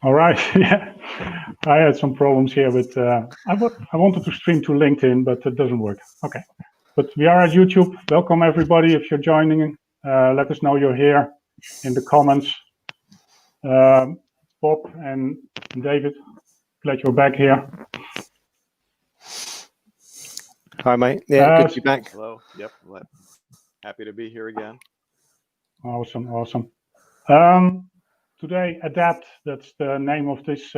All right. Yeah, I had some problems here with. I wanted to stream to LinkedIn, but it doesn't work. Okay, but we are at YouTube. Welcome everybody. If you're joining, let us know you're here in the comments. Bob and David, glad you're back here. Hi, mate. Yeah, good to be back. Hello. Yep. Happy to be here again. Awesome. Today, Adapt, that's the name of this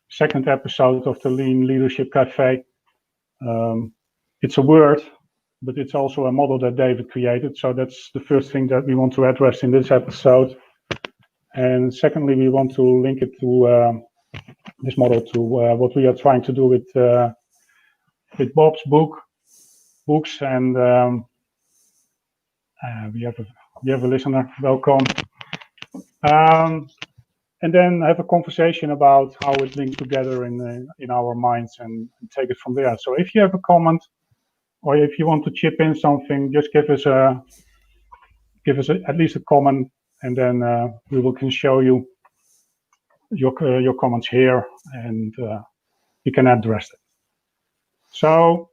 second episode of the Lean Leadership Cafe. It's a word, but it's also a model that David created. So that's the first thing that we want to address in this episode. And secondly, we want to link it to this model to what we are trying to do with Bob's books. And we have a listener. Welcome. And then have a conversation about how it links together in our minds and take it from there. So if you have a comment or if you want to chip in something, just give us at least a comment, and then we can show you your comments here, and you can address it. So,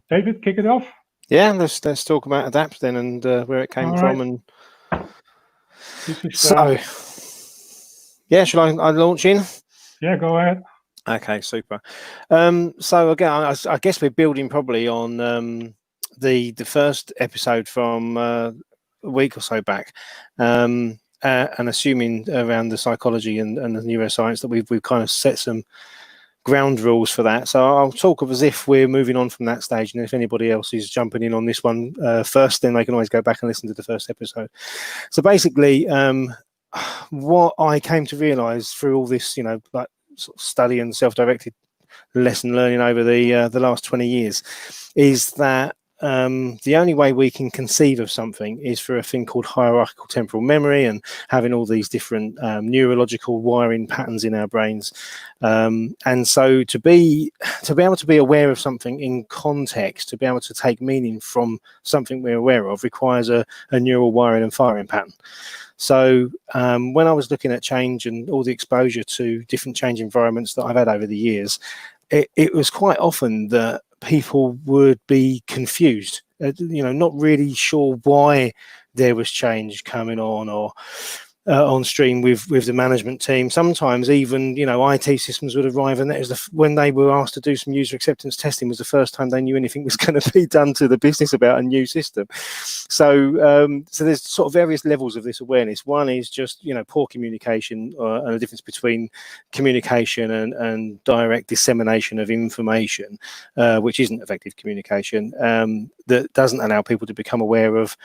David, kick it off. Yeah, let's talk about Adapt then, and where it came from, and so. Yeah, shall I launch in? Yeah, go ahead. Okay, super. So again, I guess we're building probably on the first episode from a week or so back, and assuming around the psychology and the neuroscience that we've kind of set some ground rules for that. So I'll talk of as if we're moving on from that stage, and if anybody else is jumping in on this one first, then they can always go back and listen to the first episode. So basically, what I came to realize through all this, like sort of study and self-directed lesson learning over the last 20 years, is that the only way we can conceive of something is through a thing called hierarchical temporal memory and having all these different neurological wiring patterns in our brains. And so to be able to be aware of something in context, to be able to take meaning from something we're aware of, requires a neural wiring and firing pattern. So when I was looking at change and all the exposure to different change environments that I've had over the years, it was quite often that people would be confused, not really sure why there was change coming on or on stream with the management team. Sometimes even, IT systems would arrive, and that was when they were asked to do some user acceptance testing was the first time they knew anything was going to be done to the business about a new system. So there's sort of various levels of this awareness. One is just, poor communication and the difference between communication and direct dissemination of information, which isn't effective communication, that doesn't allow people to become aware of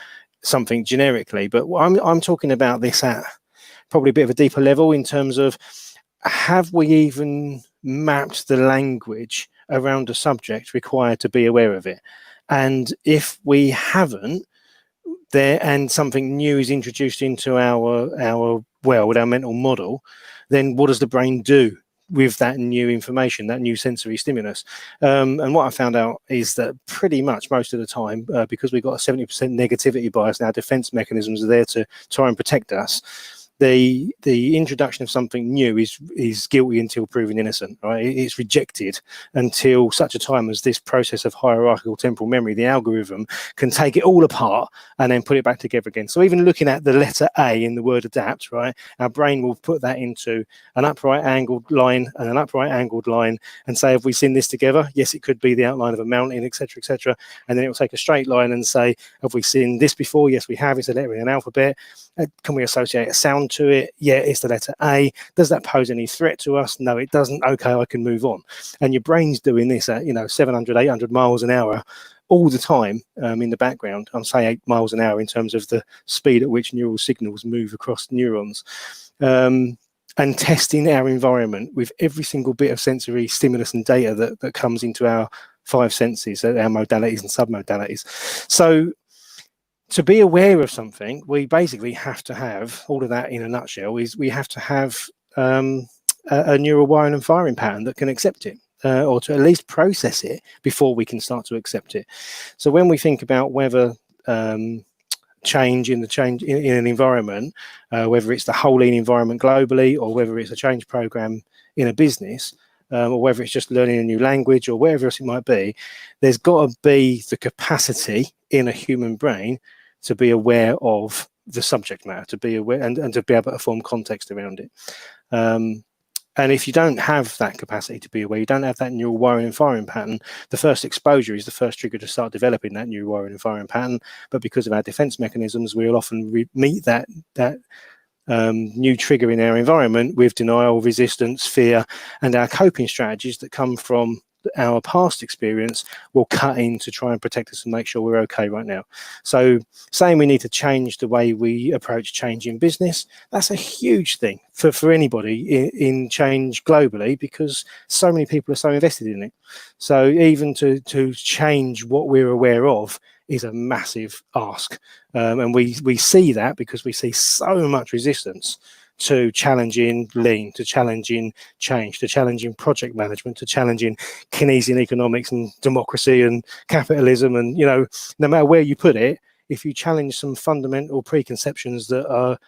something generically. But I'm talking about this at probably a bit of a deeper level in terms of, have we even mapped the language around a subject required to be aware of it? And if we haven't, and something new is introduced into our world, our mental model, then what does the brain do with that new information, that new sensory stimulus? And what I found out is that pretty much most of the time, because we've got a 70% negativity bias, now defense mechanisms are there to try and protect us. The introduction of something new is guilty until proven innocent, right? It's rejected until such a time as this process of hierarchical temporal memory, the algorithm, can take it all apart and then put it back together again. So even looking at the letter A in the word adapt, right, our brain will put that into an upright angled line and an upright angled line and say, have we seen this together? Yes, it could be the outline of a mountain, etc., etc. And then it will take a straight line and say, have we seen this before? Yes, we have. It's a letter in an alphabet. Can we associate a sound to it? Yeah, it's the letter A. Does that pose any threat to us? No, it doesn't. Okay, I can move on. And your brain's doing this at 700, 800 miles an hour all the time in the background. I'm saying 8 miles an hour in terms of the speed at which neural signals move across neurons, and testing our environment with every single bit of sensory stimulus and data that comes into our 5 senses, our modalities and submodalities. So to be aware of something, we basically have to have all of that in a nutshell. Is we have to have a neural wiring and firing pattern that can accept it, or to at least process it before we can start to accept it. So when we think about whether change in an environment, whether it's the whole lean environment globally, or whether it's a change program in a business, or whether it's just learning a new language, or wherever else it might be, there's got to be the capacity in a human brain to be aware of the subject matter, to be aware and to be able to form context around it. And if you don't have that capacity to be aware, you don't have that neural wiring and firing pattern, the first exposure is the first trigger to start developing that neural wiring and firing pattern. But because of our defense mechanisms, we'll often meet that new trigger in our environment with denial, resistance, fear, and our coping strategies that come from our past experience will cut in to try and protect us and make sure we're okay right now. So saying we need to change the way we approach change in business, that's a huge thing for anybody in change globally, because so many people are so invested in it. So even to change what we're aware of is a massive ask. And we see that because we see so much resistance to challenging lean, to challenging change, to challenging project management, to challenging Keynesian economics and democracy and capitalism. And, you know, no matter where you put it, if you challenge some fundamental preconceptions that are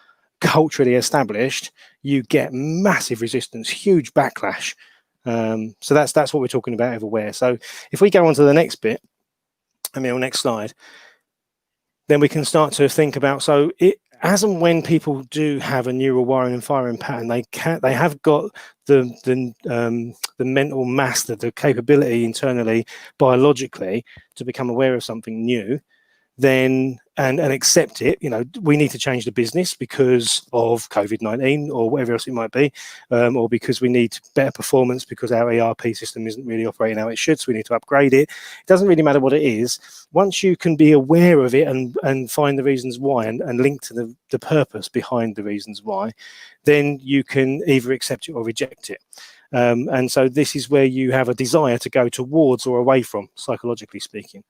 culturally established, you get massive resistance, huge backlash. So that's what we're talking about everywhere. So if we go on to the next bit, next slide, then we can start to think about, so as and when people do have a neural wiring and firing pattern, they have got the mental mass, the capability internally, biologically, to become aware of something new, then and accept it. You know, we need to change the business because of COVID-19 or whatever else it might be, or because we need better performance because our ERP system isn't really operating how it should, so we need to upgrade it. It doesn't really matter what it is. Once you can be aware of it and find the reasons why and link to the purpose behind the reasons why, then you can either accept it or reject it. And so this is where you have a desire to go towards or away from, psychologically speaking.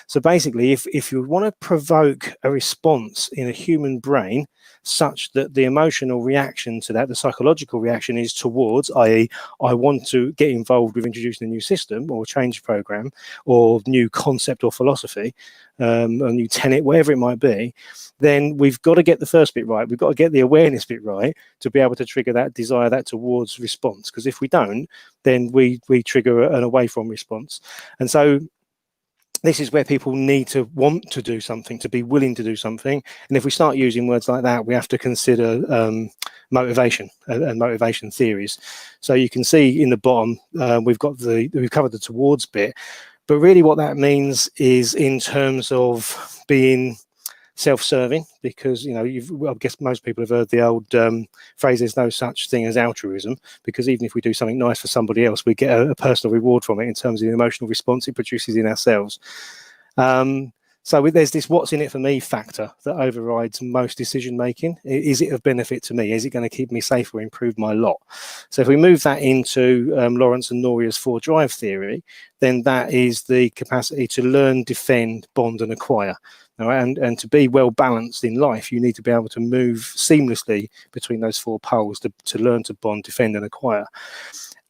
So basically, if you want to provoke a response in a human brain such that the emotional reaction to that, the psychological reaction, is towards, i.e., I want to get involved with introducing a new system or change program or new concept or philosophy, a new tenet, whatever it might be, then we've got to get the first bit right. We've got to get the awareness bit right to be able to trigger that desire, that towards response. Because if we don't, then we trigger an away from response. And so this is where people need to want to do something, to be willing to do something. And if we start using words like that, we have to consider motivation and motivation theories. So you can see in the bottom, we've covered the towards bit, but really what that means is in terms of being self-serving, because, you know, I guess most people have heard the old phrase, there's no such thing as altruism, because even if we do something nice for somebody else, we get a personal reward from it in terms of the emotional response it produces in ourselves. So there's this what's in it for me factor that overrides most decision making. Is it of benefit to me? Is it going to keep me safe or improve my lot? So if we move that into Lawrence and Noria's 4 drive theory, then that is the capacity to learn, defend, bond and acquire. And to be well balanced in life, you need to be able to move seamlessly between those 4 poles to learn to bond, defend and acquire.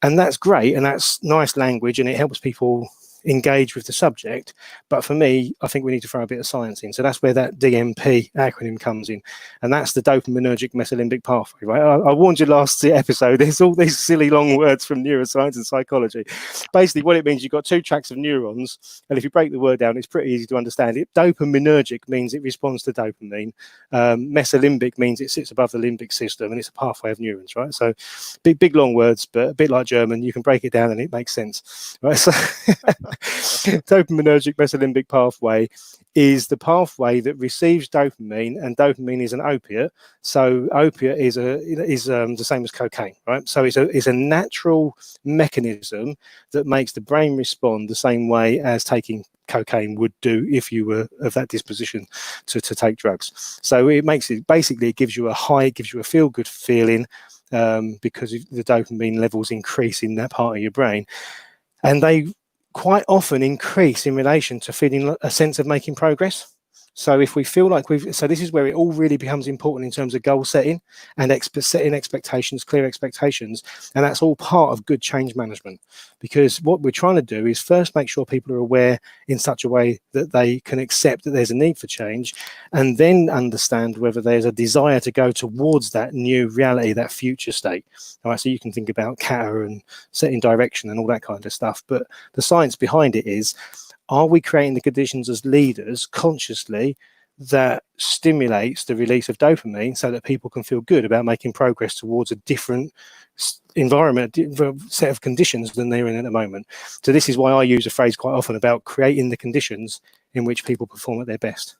And that's great, and that's nice language, and it helps people engage with the subject. But for me, I think we need to throw a bit of science in. So that's where that DMP acronym comes in. And that's the dopaminergic mesolimbic pathway, right? I warned you last episode, there's all these silly long words from neuroscience and psychology. Basically, what it means, you've got 2 tracks of neurons. And if you break the word down, it's pretty easy to understand it. Dopaminergic means it responds to dopamine. Mesolimbic means it sits above the limbic system, and it's a pathway of neurons, right? So big long words, but a bit like German, you can break it down and it makes sense, right? So dopaminergic mesolimbic pathway is the pathway that receives dopamine, and dopamine is an opiate. So opiate is the same as cocaine, right? So it's a natural mechanism that makes the brain respond the same way as taking cocaine would do if you were of that disposition to take drugs. So it gives you a high, it gives you a feel-good feeling because the dopamine levels increase in that part of your brain, and they quite often increase in relation to feeling a sense of making progress. So if we feel like so this is where it all really becomes important in terms of goal setting and setting expectations, clear expectations. And that's all part of good change management, because what we're trying to do is first make sure people are aware in such a way that they can accept that there's a need for change, and then understand whether there's a desire to go towards that new reality, that future state. All right, so you can think about CATA and setting direction and all that kind of stuff. But the science behind it is, are we creating the conditions as leaders consciously that stimulates the release of dopamine so that people can feel good about making progress towards a different environment, a different set of conditions than they're in at the moment? So this is why I use a phrase quite often about creating the conditions in which people perform at their best.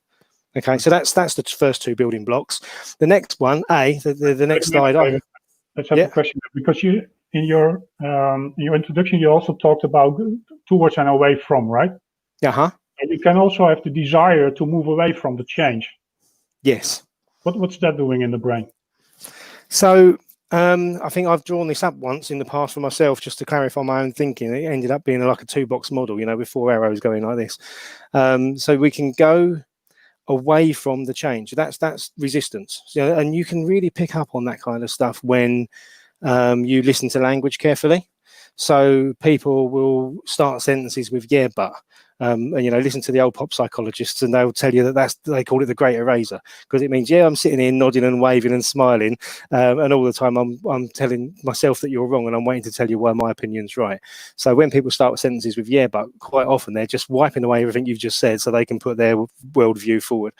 Okay, so that's the first two building blocks. The next one, the next slide. Let's have a question, because you in your introduction you also talked about towards and away from, right? Uh-huh. And you can also have the desire to move away from the change. Yes. What's that doing in the brain? So I think I've drawn this up once in the past for myself just to clarify my own thinking. It ended up being like a 2-box model, with 4 arrows going like this. So we can go away from the change. That's resistance. And you can really pick up on that kind of stuff when you listen to language carefully. So people will start sentences with "yeah, but," and listen to the old pop psychologists, and they'll tell you they call it the great eraser, because it means, yeah, I'm sitting here nodding and waving and smiling, and all the time I'm telling myself that you're wrong, and I'm waiting to tell you why my opinion's right. So when people start with sentences with "yeah, but," quite often they're just wiping away everything you've just said so they can put their worldview forward.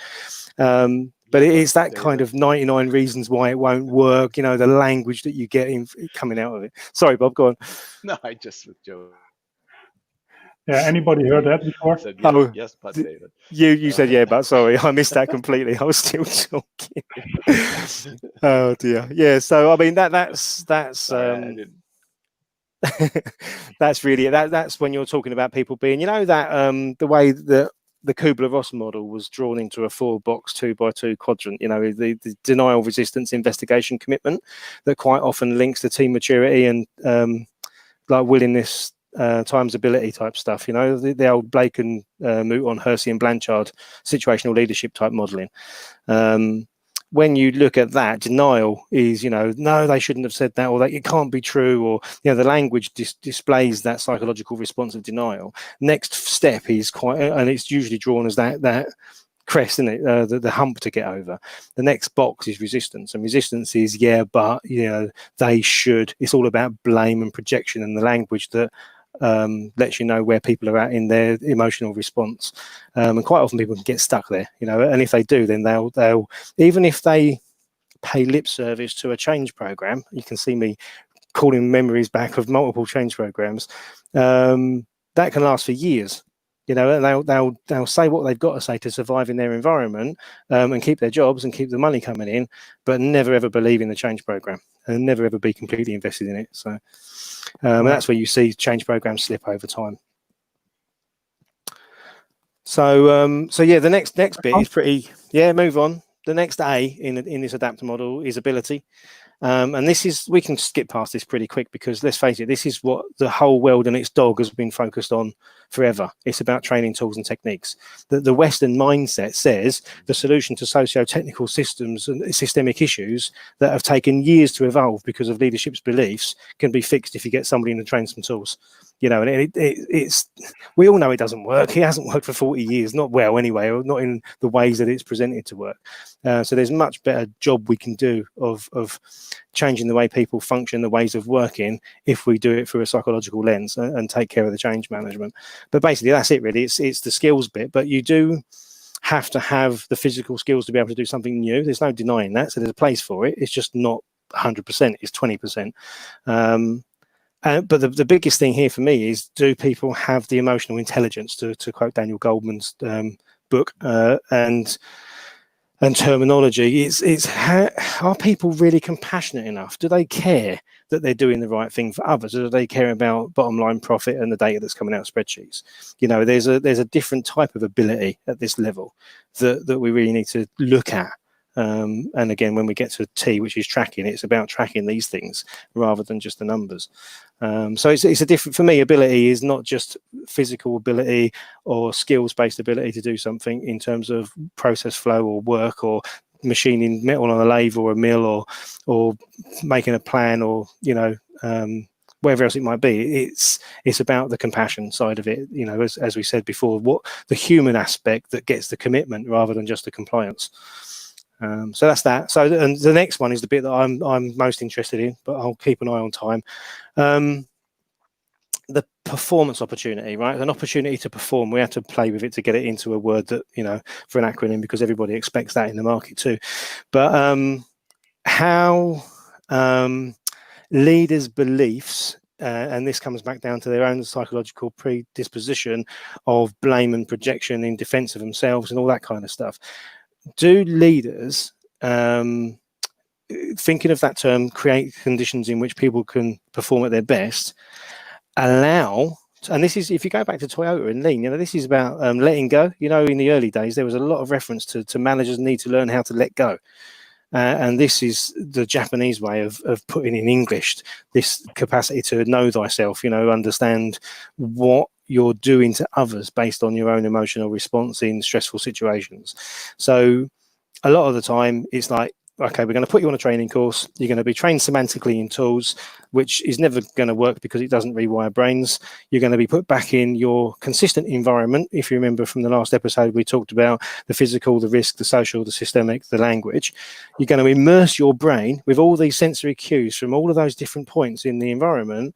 But it is that kind of 99 reasons why it won't work, the language that you get coming out of it. Sorry, Bob, go on. No, I just was joking. Yeah, anybody heard that before? Said yes, yes, but David. You said yeah, but sorry, I missed that completely. I was still talking. Oh dear. Yeah, so I mean that's Sorry, that's really that's when you're talking about people being, that the way that the Kubler-Ross model was drawn into a 4-box 2x2 quadrant, the denial, resistance, investigation, commitment, that quite often links to team maturity and like willingness times ability type stuff, the old Blake and Mouton, Hersey and Blanchard situational leadership type modeling. When you look at that, denial is, no, they shouldn't have said that, or that it can't be true, or, the language displays that psychological response of denial. Next step is and it's usually drawn as that crest, isn't it? The hump to get over. The next box is resistance, and resistance is, yeah, but, they should. It's all about blame and projection, and the language that lets you know where people are at in their emotional response, and quite often people can get stuck there, and if they do, then they'll even if they pay lip service to a change program, you can see me calling memories back of multiple change programs, that can last for years, and they'll say what they've got to say to survive in their environment, and keep their jobs and keep the money coming in, but never ever believe in the change program and never ever be completely invested in it. So and that's where you see change programs slip over time. So yeah, the next bit is pretty, move on. The next A in this adapter model is ability. And this is, we can skip past this pretty quick, because let's face it, this is what the whole world and its dog has been focused on forever. It's about training tools and techniques. The Western mindset says the solution to socio-technical systems and systemic issues that have taken years to evolve because of leadership's beliefs can be fixed if you get somebody in to train some tools. And it's we all know it doesn't work. It hasn't worked for 40 years, not well anyway, or not in the ways that it's presented to work. So there's much better job we can do of changing the way people function, the ways of working, if we do it through a psychological lens and take care of the change management. But basically, that's it really. It's the skills bit, but you do have to have the physical skills to be able to do something new. There's no denying that. So there's a place for it. It's just not 100%. It's 20%. But the biggest thing here for me is, do people have the emotional intelligence, to quote Daniel Goldman's book and terminology? Are people really compassionate enough? Do they care that they're doing the right thing for others, or do they care about bottom line profit and the data that's coming out of spreadsheets? There's a different type of ability at this level that we really need to look at. And again, when we get to T, which is tracking, it's about tracking these things rather than just the numbers. So it's a different, for me, ability is not just physical ability or skills-based ability to do something in terms of process flow or work or machining metal on a lathe or a mill or making a plan or, you know, wherever else it might be. It's about the compassion side of it, you know, as we said before, what the human aspect that gets the commitment rather than just the compliance. So that's that. So and the next one is the bit that I'm most interested in, but I'll keep an eye on time. The performance opportunity, right? An opportunity to perform. We had to play with it to get it into a word that, you know, for an acronym, because everybody expects that in the market too. But how leaders' beliefs, and this comes back down to their own psychological predisposition of blame and projection in defense of themselves and all that kind of stuff. Do leaders, thinking of that term, create conditions in which people can perform at their best, allow, and this is, if you go back to Toyota and Lean, you know, this is about letting go. You know, in the early days, there was a lot of reference to managers need to learn how to let go. And this is the Japanese way of putting in English this capacity to know thyself, you know, understand what you're doing to others based on your own emotional response in stressful situations. So a lot of the time it's like, okay, we're going to put you on a training course. You're going to be trained semantically in tools, which is never going to work because it doesn't rewire brains. You're going to be put back in your consistent environment. If you remember from the last episode, we talked about the physical, the risk, the social, the systemic, the language. You're going to immerse your brain with all these sensory cues from all of those different points in the environment.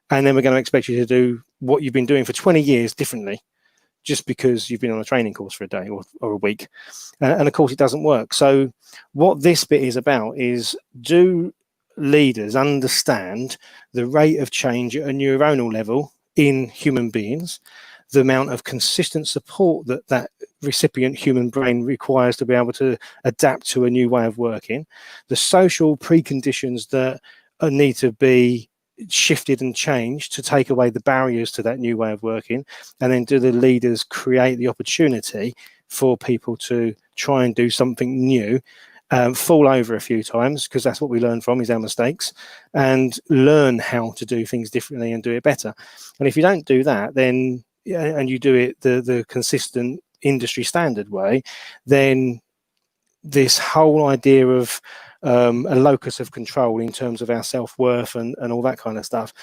And then we're going to expect you to do what you've been doing for 20 years differently, just because you've been on a training course for a day or a week. And of course it doesn't work. So what this bit is about is, do leaders understand the rate of change at a neuronal level in human beings, the amount of consistent support that that recipient human brain requires to be able to adapt to a new way of working, the social preconditions that need to be shifted and changed to take away the barriers to that new way of working, and then do the leaders create the opportunity for people to try and do something new, fall over a few times, because that's what we learn from, is our mistakes, and learn how to do things differently and do it better. And if you don't do that, then and you do it the consistent industry standard way, then this whole idea of a locus of control in terms of our self-worth and all that kind of stuff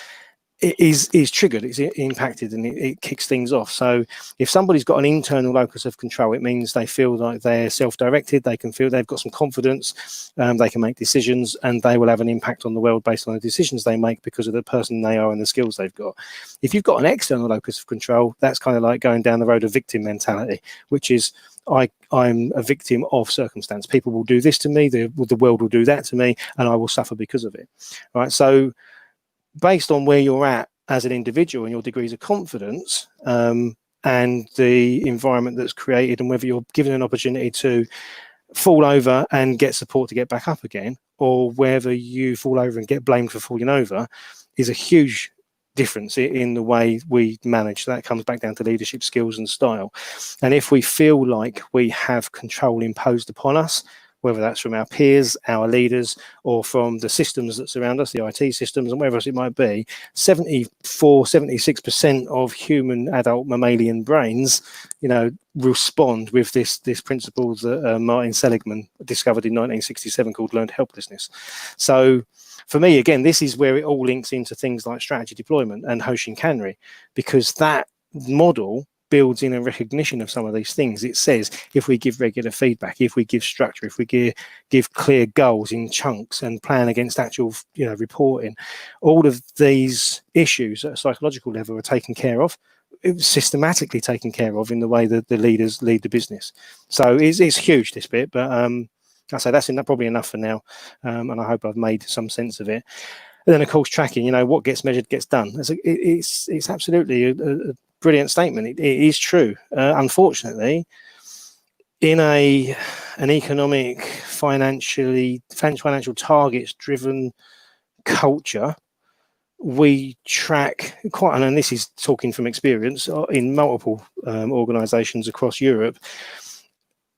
is triggered, it's impacted, and it kicks things off. So if somebody's got an internal locus of control, it means they feel like they're self-directed, they can feel they've got some confidence, they can make decisions, and they will have an impact on the world based on the decisions they make because of the person they are and the skills they've got. If you've got an external locus of control, that's kind of like going down the road of victim mentality, which is I'm a victim of circumstance. People will do this to me, the world will do that to me, and I will suffer because of it. Right. So based on where you're at as an individual and your degrees of confidence, and the environment that's created, and whether you're given an opportunity to fall over and get support to get back up again, or whether you fall over and get blamed for falling over, is a huge difference in the way we manage. That comes back down to leadership skills and style. And if we feel like we have control imposed upon us, whether that's from our peers, our leaders, or from the systems that surround us, the IT systems and wherever else it might be, 76% of human adult mammalian brains, you know, respond with this principle that Martin Seligman discovered in 1967 called learned helplessness. So for me, again, this is where it all links into things like strategy deployment and Hoshinkanri, because that model builds in a recognition of some of these things. It says if we give regular feedback, if we give structure, if we give clear goals in chunks and plan against actual, you know, reporting, all of these issues at a psychological level are taken care of, systematically taken care of in the way that the leaders lead the business. So it's huge, this bit, but I say that's probably enough for now, and I hope I've made some sense of it. And then, of course, tracking. You know, what gets measured gets done. It's absolutely a brilliant statement. It is true. Unfortunately, in an economic, financial targets-driven culture, we track quite, and this is talking from experience in multiple organisations across Europe.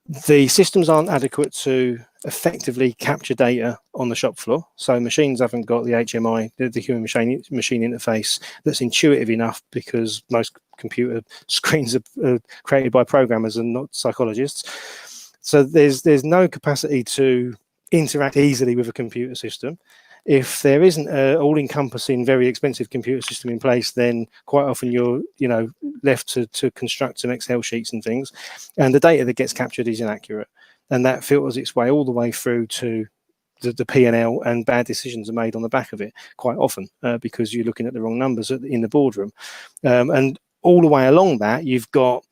the systems aren't adequate to effectively capture data on the shop floor. So machines haven't got the HMI, the human machine interface, that's intuitive enough, because most computer screens are created by programmers and not psychologists. So there's no capacity to interact easily with a computer system. If there isn't an all-encompassing, very expensive computer system in place, then quite often you're, left to construct some Excel sheets and things, and the data that gets captured is inaccurate, and that filters its way all the way through to the P&L, and bad decisions are made on the back of it quite often, because you're looking at the wrong numbers in the boardroom, and all the way along that you've got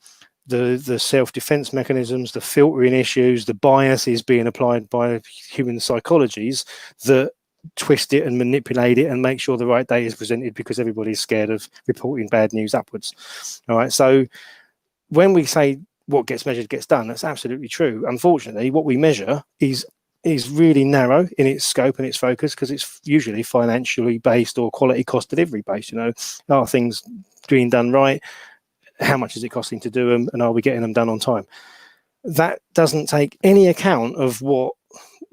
the self-defense mechanisms, the filtering issues, the biases being applied by human psychologies that twist it and manipulate it and make sure the right data is presented, because everybody's scared of reporting bad news upwards. All right, so when we say what gets measured gets done, that's absolutely true. Unfortunately, what we measure is really narrow in its scope and its focus, because it's usually financially based or quality cost delivery based. Are things being done right? How much is it costing to do them, and are we getting them done on time? That doesn't take any account of what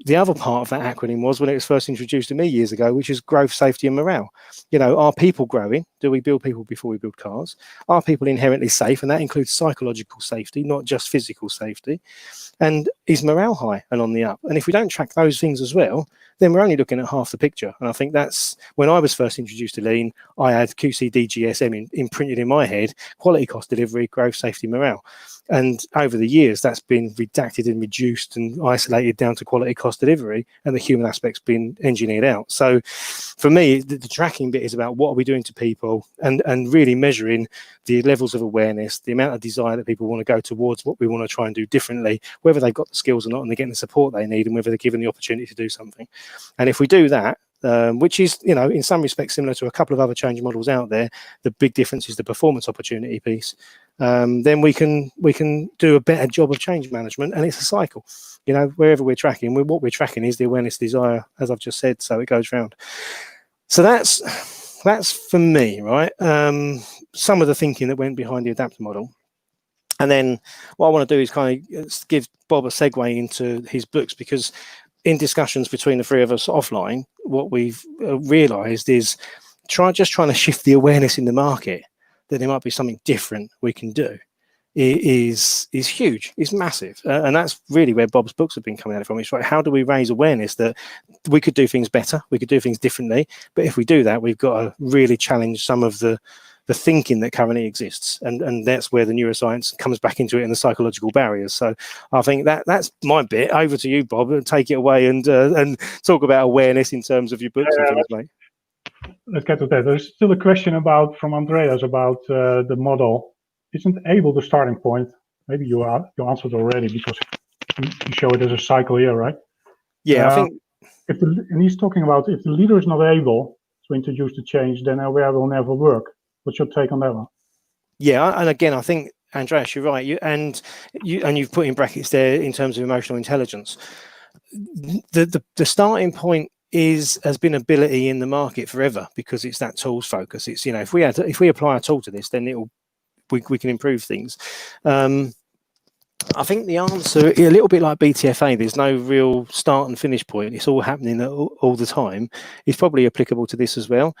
the other part of that acronym was when it was first introduced to me years ago, which is growth, safety, and morale. Are people growing? Do we build people before we build cars? Are people inherently safe? And that includes psychological safety, not just physical safety. And is morale high and on the up? And if we don't track those things as well, then we're only looking at half the picture. And I think that's when I was first introduced to Lean, I had QCDGSM imprinted in my head: quality, cost delivery, growth, safety, morale. And over the years, that's been redacted and reduced and isolated down to quality, cost delivery, and the human aspect's been engineered out. So for me, the tracking bit is about what are we doing to people, and really measuring the levels of awareness, the amount of desire that people want to go towards what we want to try and do differently, whether they've got the skills or not, and they're getting the support they need, and whether they're given the opportunity to do something. And if we do that, which is, in some respects similar to a couple of other change models out there, the big difference is the performance opportunity piece. Then we can do a better job of change management, and it's a cycle. Wherever we're tracking, what we're tracking is the awareness, desire, as I've just said, so it goes round. So that's for me, right? Some of the thinking that went behind the adapter model. And then what I want to do is kind of give Bob a segue into his books, because in discussions between the three of us offline, what we've realized is trying to shift the awareness in the market that there might be something different we can do is huge. It's massive. And that's really where Bob's books have been coming out from. It's like, how do we raise awareness that we could do things better, we could do things differently, but if we do that, we've got to really challenge some of the thinking that currently exists, and that's where the neuroscience comes back into it, and the psychological barriers. So I think that's my bit. Over to you, Bob, and take it away and talk about awareness in terms of your books and things, mate. Let's get to that. There's still a question from Andreas about the model. Isn't able the starting point? Maybe you answered already, because you show it as a cycle here, right? Yeah, I think. And he's talking about, if the leader is not able to introduce the change, then aware will never work. What's your take on that one? Yeah, and again, I think, Andreas, you're right. You've put in brackets there in terms of emotional intelligence. The starting point has been ability in the market forever, because it's that tools focus. It's, if we apply a tool to this, then we can improve things. I think the answer, a little bit like BTFA, there's no real start and finish point. It's all happening all the time. It's probably applicable to this as well.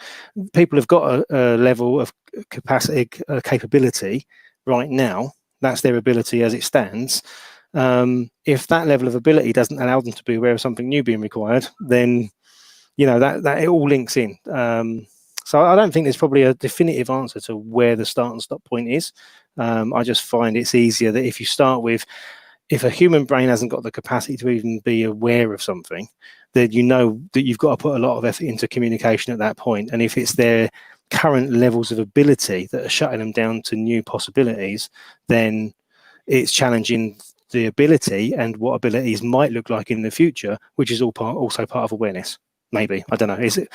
People have got a level of capacity, capability right now. That's their ability as it stands. If that level of ability doesn't allow them to be aware of something new being required, then that it all links in. So I don't think there's probably a definitive answer to where the start and stop point is. I just find it's easier that if you start with, if a human brain hasn't got the capacity to even be aware of something, then you know that you've got to put a lot of effort into communication at that point. And if it's their current levels of ability that are shutting them down to new possibilities, then it's challenging the ability and what abilities might look like in the future, which is also part of awareness. Maybe, I don't know. Is it?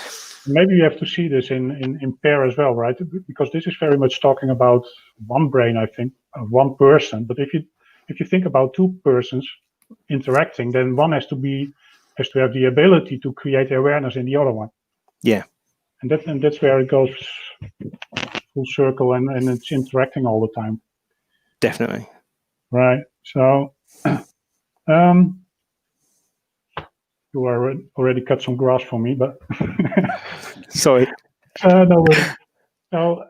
Maybe you have to see this in pair as well, right? Because this is very much talking about one brain, I think, one person. But if you think about two persons interacting, then one has to have the ability to create awareness in the other one. Yeah. And that's where it goes full circle, and it's interacting all the time. Definitely. Right. So Um, you already cut some grass for me, but Sorry. no worries. So,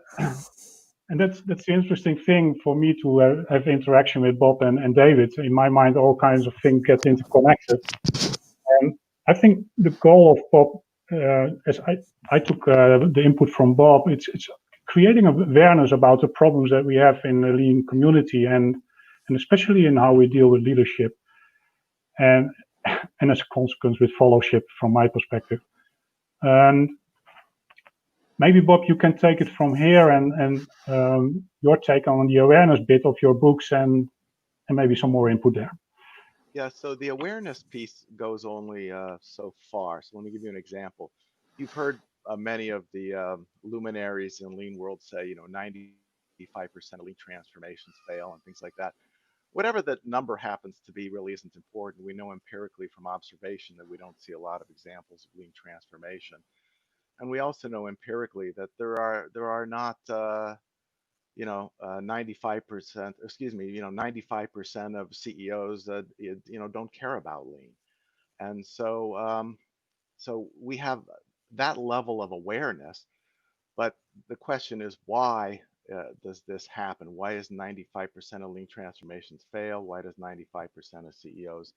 and that's the interesting thing for me to have interaction with Bob and David. In my mind, all kinds of things get interconnected. And I think the goal of Bob, as I took the input from Bob, it's creating awareness about the problems that we have in the lean community, and especially in how we deal with leadership, and as a consequence with fellowship from my perspective. And maybe Bob, you can take it from here, and your take on the awareness bit of your books, and maybe some more input there. Yeah, so the awareness piece goes only so far. So let me give you an example. You've heard many of the luminaries in lean world say, 95% of lean transformations fail and things like that. Whatever that number happens to be really isn't important. We know empirically from observation that we don't see a lot of examples of lean transformation. And we also know empirically that there are not 95%, excuse me, 95% of CEOs that don't care about lean. And so we have that level of awareness, but the question is why does this happen? Why does 95% of lean transformations fail? Why does 95% of CEOs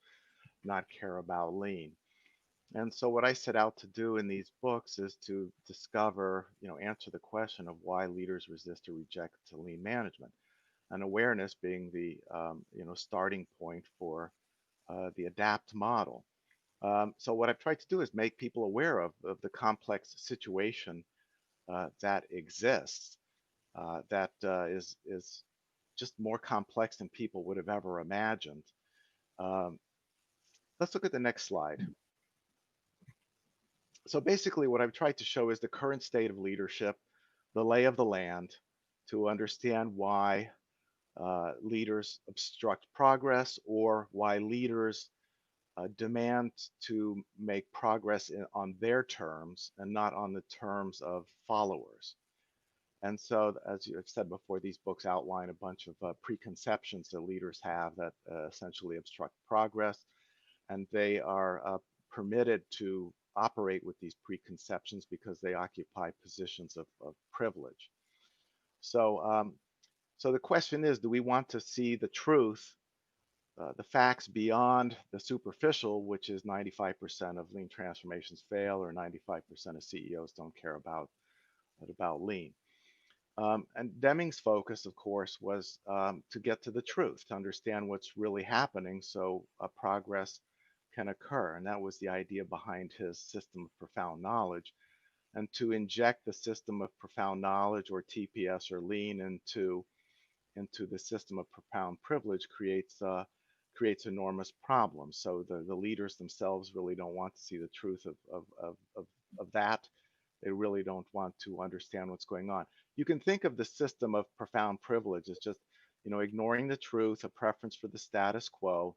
not care about lean? And so what I set out to do in these books is to discover, answer the question of why leaders resist or reject lean management, and awareness being the starting point for the adapt model. So what I've tried to do is make people aware of the complex situation that exists, that is just more complex than people would have ever imagined. Um, let's look at the next slide. So basically, what I've tried to show is the current state of leadership, the lay of the land, to understand why leaders obstruct progress, or why leaders demand to make progress on their terms and not on the terms of followers. And so, as you have said before, these books outline a bunch of preconceptions that leaders have that essentially obstruct progress, and they are permitted to operate with these preconceptions because they occupy positions of privilege. So, the question is, do we want to see the truth, the facts beyond the superficial, which is 95% of lean transformations fail, or 95% of CEOs don't care about lean? And Deming's focus, of course, was to get to the truth, to understand what's really happening so progress can occur. And that was the idea behind his system of profound knowledge. And to inject the system of profound knowledge, or TPS or lean, into the system of profound privilege creates enormous problems. So the leaders themselves really don't want to see the truth of that. They really don't want to understand what's going on. You can think of the system of profound privilege as just, ignoring the truth, a preference for the status quo,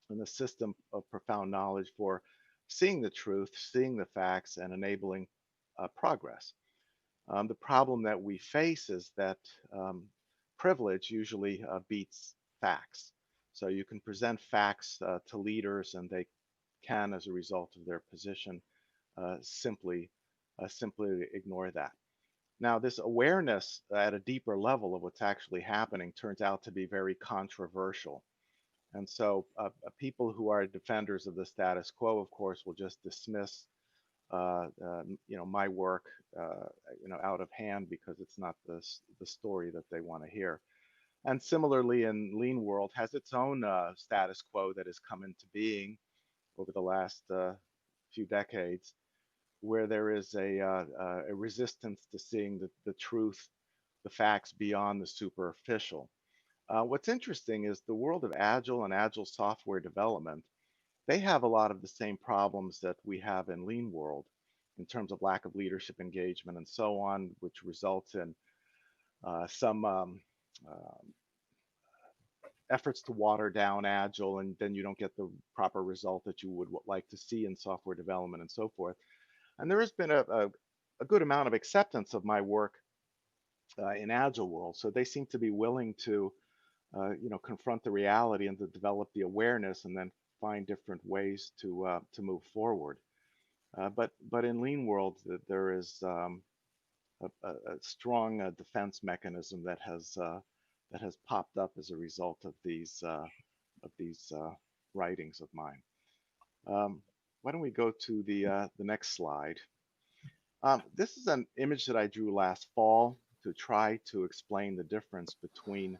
and the system of profound knowledge for seeing the truth, seeing the facts, and enabling progress. The problem that we face is that privilege usually beats facts. So you can present facts to leaders, and they can, as a result of their position, simply ignore that. Now, this awareness at a deeper level of what's actually happening turns out to be very controversial. And so people who are defenders of the status quo, of course, will just dismiss my work, out of hand, because it's not the story that they want to hear. And similarly, in lean world has its own status quo that has come into being over the last few decades, where there is a resistance to seeing the truth, the facts beyond the superficial. What's interesting is the world of agile and agile software development. They have a lot of the same problems that we have in lean world, in terms of lack of leadership engagement and so on, which results in some efforts to water down agile, and then you don't get the proper result that you would like to see in software development and so forth. And there has been a good amount of acceptance of my work in agile world, so they seem to be willing to confront the reality and to develop the awareness, and then find different ways to move forward. But in lean world, there is a strong defense mechanism that has popped up as a result of these writings of mine. Why don't we go to the next slide? This is an image that I drew last fall to try to explain the difference between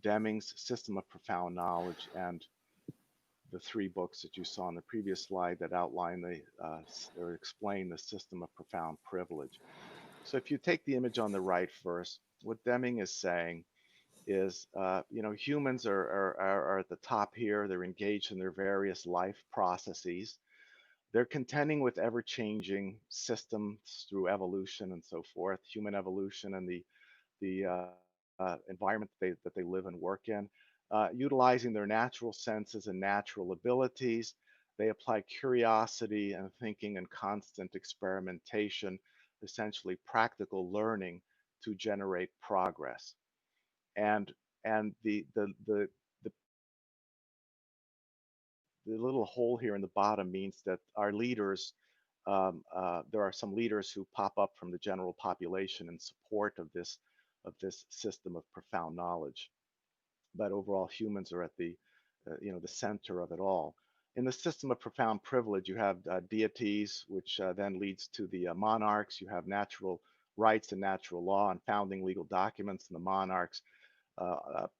Deming's System of Profound Knowledge and the three books that you saw on the previous slide that outline or explain the System of Profound Privilege. So if you take the image on the right first, what Deming is saying is, humans are at the top here. They're engaged in their various life processes. They're contending with ever-changing systems through evolution and so forth, human evolution and the environment that they live and work in, utilizing their natural senses and natural abilities. They apply curiosity and thinking and constant experimentation, essentially practical learning, to generate progress. And the little hole here in the bottom means that our leaders, there are some leaders who pop up from the general population in support of this system of profound knowledge. But overall, humans are at the center of it all. In the system of profound privilege, you have deities, which then leads to the monarchs. You have natural rights and natural law and founding legal documents, and the monarchs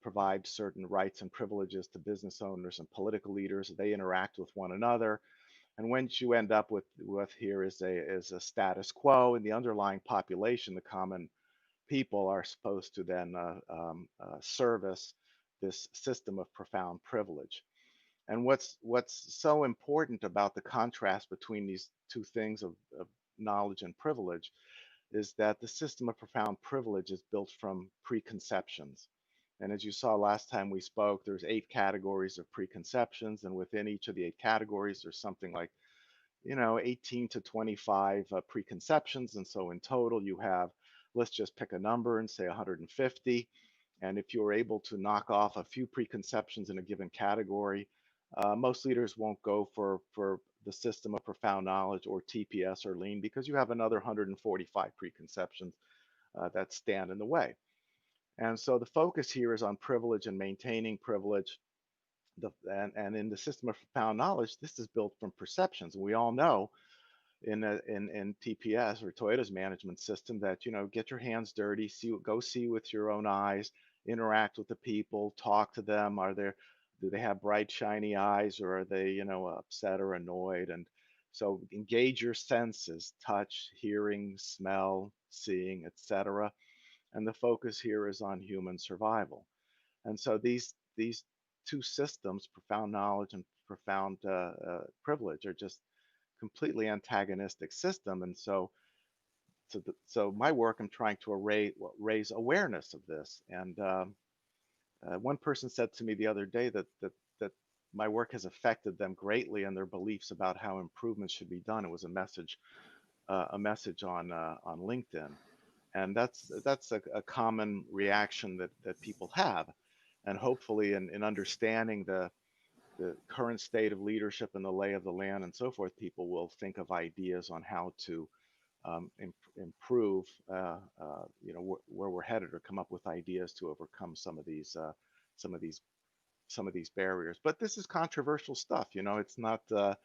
provide certain rights and privileges to business owners and political leaders. They interact with one another. And what you end up with here is a status quo. In the underlying population, the common people are supposed to then service this system of profound privilege. And what's so important about the contrast between these two things of knowledge and privilege is that the system of profound privilege is built from preconceptions. And as you saw last time we spoke, there's 8 categories of preconceptions, and within each of the 8 categories, there's something like 18 to 25 preconceptions. And so in total, you have, let's just pick a number and say 150. And if you're able to knock off a few preconceptions in a given category, most leaders won't go for the system of profound knowledge or TPS or lean, because you have another 145 preconceptions that stand in the way. And so the focus here is on privilege and maintaining privilege. And in the system of profound knowledge, this is built from perceptions. And we all know in TPS, or Toyota's management system, that get your hands dirty, go see with your own eyes, interact with the people, talk to them. Do they have bright shiny eyes, or are they upset or annoyed? And so engage your senses: touch, hearing, smell, seeing, etc. And the focus here is on human survival. And so these two systems, profound knowledge and profound privilege, are just completely antagonistic system. And so my work, I'm trying to raise awareness of this. And one person said to me the other day that my work has affected them greatly in their beliefs about how improvements should be done. It was a message on LinkedIn. And that's a common reaction that people have. And hopefully in understanding the current state of leadership and the lay of the land and so forth, people will think of ideas on how to improve, where we're headed, or come up with ideas to overcome some of these barriers. But this is controversial stuff. It's not a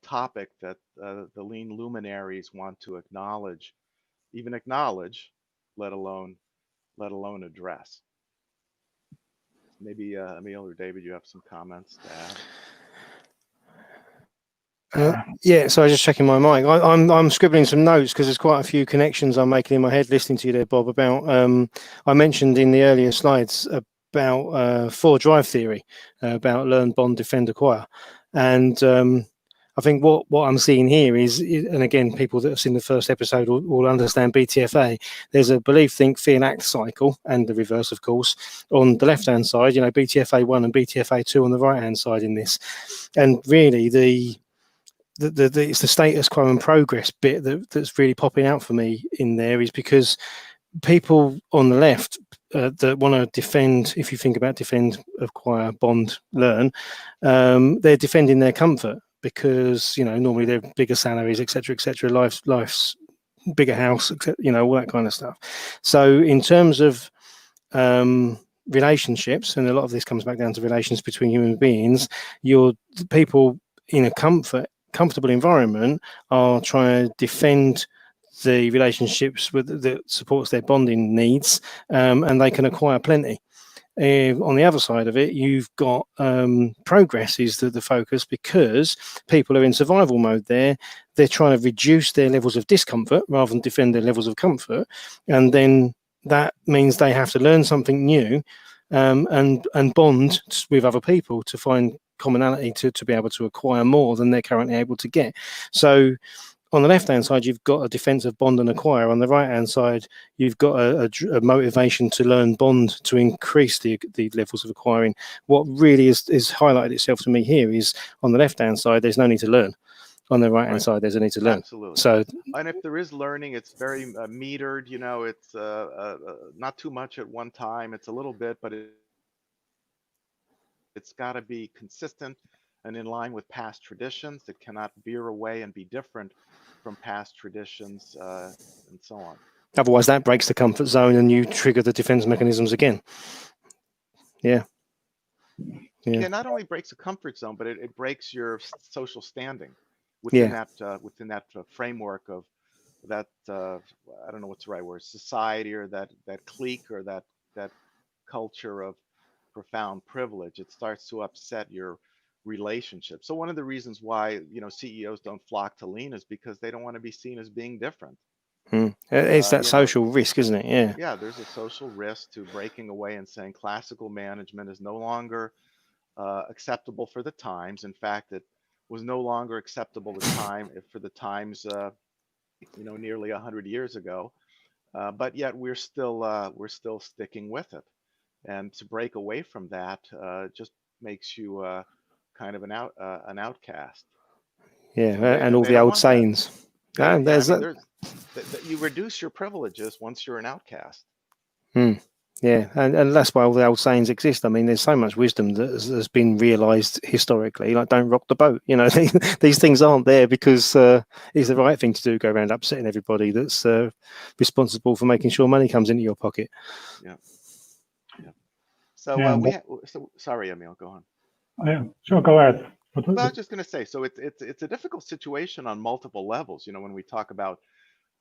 topic that the lean luminaries want to even acknowledge, let alone address. Maybe Emil or David, you have some comments to add? Yeah, so I was just checking my mic. I'm scribbling some notes because there's quite a few connections I'm making in my head listening to you there, Bob, about I mentioned in the earlier slides about 4 drive theory, about learn, bond, defend, acquire. And I think what I'm seeing here is, and again, people that have seen the first episode will understand BTFA. There's a believe, think, feel, act cycle, and the reverse, of course, on the left-hand side, BTFA 1 and BTFA 2 on the right-hand side in this. And really, it's the status quo and progress bit that's really popping out for me in there, is because people on the left that want to defend, if you think about defend, acquire, bond, learn, they're defending their comfort because, you know, normally they're bigger salaries, etc., etc., life's bigger house, you know, all that kind of stuff. So in terms of relationships, and a lot of this comes back down to relations between human beings, your people in a comfortable environment are trying to defend the relationships that supports their bonding needs, and they can acquire plenty. On the other side of it, you've got progress is the focus, because people are in survival mode there. They're trying to reduce their levels of discomfort rather than defend their levels of comfort. And then that means they have to learn something new, and bond with other people to find commonality to be able to acquire more than they're currently able to get. So on the left-hand side, you've got a defensive bond and acquire. On the right-hand side, you've got a motivation to learn bond to increase the levels of acquiring. What really is highlighted itself to me here is on the left-hand side, there's no need to learn. On the right-hand side, there's a need to learn. Absolutely. So, and if there is learning, it's very metered. You know, it's not too much at one time. It's a little bit, but it's got to be consistent and in line with past traditions. It cannot veer away and be different from past traditions, and so on. Otherwise, that breaks the comfort zone and you trigger the defense mechanisms again. Yeah. Yeah, not only breaks the comfort zone, but it breaks your social standing within that framework of that, I don't know what's the right word, society, or that clique, or that culture of profound privilege. It starts to upset your relationship. So one of the reasons why, you know, CEOs don't flock to lean is because they don't want to be seen as being different. It's that social risk, isn't it? Yeah. Yeah, there's a social risk to breaking away and saying classical management is no longer acceptable for the times. In fact, it was no longer acceptable for the times, you know, nearly 100 years ago. But yet we're still sticking with it. And to break away from that just makes you kind of an outcast. Yeah, and all the old sayings. You reduce your privileges once you're an outcast. Yeah, and that's why all the old sayings exist. I mean, there's so much wisdom that has been realised historically, like don't rock the boat. You know, these things aren't there because it's the right thing to do, go around upsetting everybody that's responsible for making sure money comes into your pocket. Yeah. So sorry, Emil, go on. Yeah, sure, go ahead. Well, I was just going to say, so it's a difficult situation on multiple levels. You know, when we talk about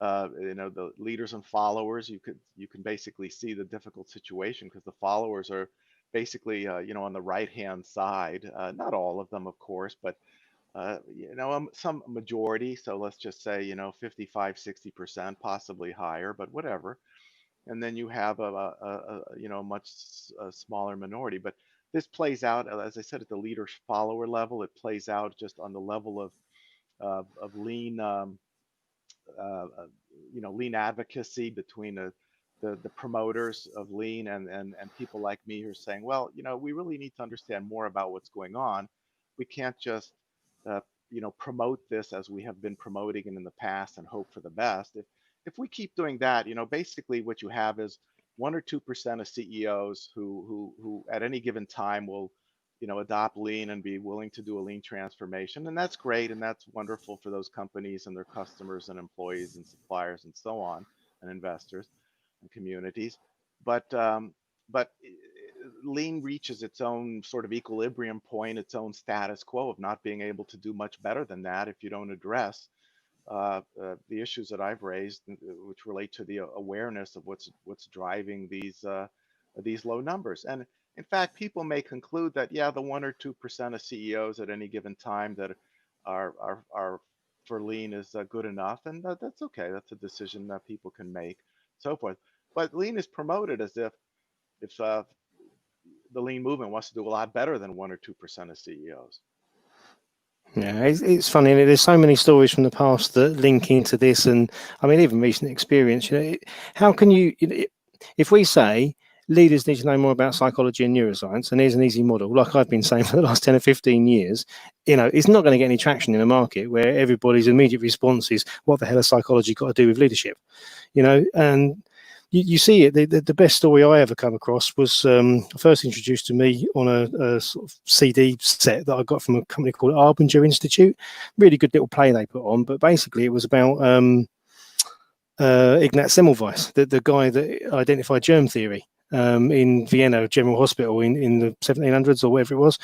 you know, the leaders and followers, you can basically see the difficult situation, because the followers are basically you know, on the right hand side. Not all of them, of course, but you know, some majority. So let's just say, you know, 55-60%, possibly higher, but whatever. And then you have a you know, much smaller minority. But this plays out, as I said, at the leader follower level. It plays out just on the level of lean, you know, lean advocacy between the promoters of lean and people like me who are saying, well, you know, we really need to understand more about what's going on. We can't just you know, promote this as we have been promoting it in the past and hope for the best. If we keep doing that, you know, basically what you have is 1 or 2% of CEOs who at any given time will, you know, adopt lean and be willing to do a lean transformation. And that's great. And that's wonderful for those companies and their customers and employees and suppliers and so on, and investors and communities. But lean reaches its own sort of equilibrium point, its own status quo of not being able to do much better than that if you don't address the issues that I've raised, which relate to the awareness of what's driving these low numbers. And in fact, people may conclude that, yeah, the 1 or 2% of CEOs at any given time that are for lean is good enough, and that's okay. That's a decision that people can make, so forth. But lean is promoted as if the lean movement wants to do a lot better than 1 or 2% of CEOs. Yeah, it's funny. There's so many stories from the past that link into this, and I mean, even recent experience. You know, how can you, if we say leaders need to know more about psychology and neuroscience, and here's an easy model, like I've been saying for the last 10 or 15 years, you know, it's not going to get any traction in a market where everybody's immediate response is, what the hell has psychology got to do with leadership? You know, and you see it. The best story I ever come across was first introduced to me on a sort of CD set that I got from a company called Arbinger Institute. Really good little play they put on, but basically it was about Ignaz Semmelweis, the guy that identified germ theory in Vienna General Hospital in the 1700s or whatever it was.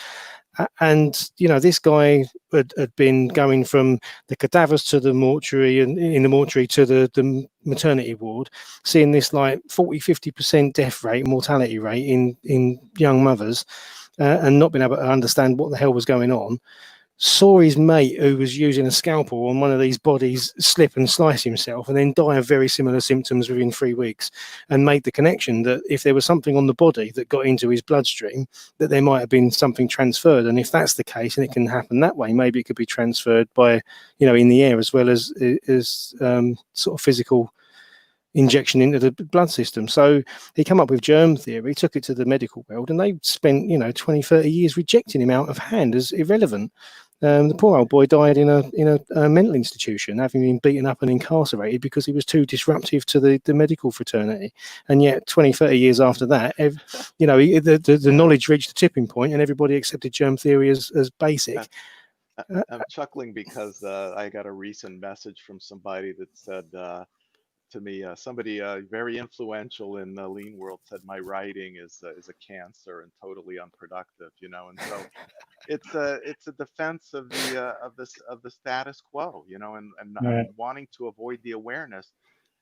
And this guy had been going from the cadavers to the mortuary, and in the mortuary to the maternity ward, seeing this like 40-50% death rate, mortality rate in young mothers, and not being able to understand what the hell was going on. Saw his mate who was using a scalpel on one of these bodies slip and slice himself and then die of very similar symptoms within 3 weeks, and made the connection that if there was something on the body that got into his bloodstream, that there might have been something transferred. And if that's the case, and it can happen that way, maybe it could be transferred by, in the air as well as sort of physical injection into the blood system. So he came up with germ theory, took it to the medical world, and they spent 20-30 years rejecting him out of hand as irrelevant. The poor old boy died in a mental institution, having been beaten up and incarcerated because he was too disruptive to the medical fraternity. And yet 20-30 years after that, the knowledge reached a tipping point and everybody accepted germ theory as basic. I'm chuckling because I got a recent message from somebody that said to me, somebody very influential in the lean world said my writing is a cancer and totally unproductive, and so it's a defense of the status quo, and wanting to avoid the awareness.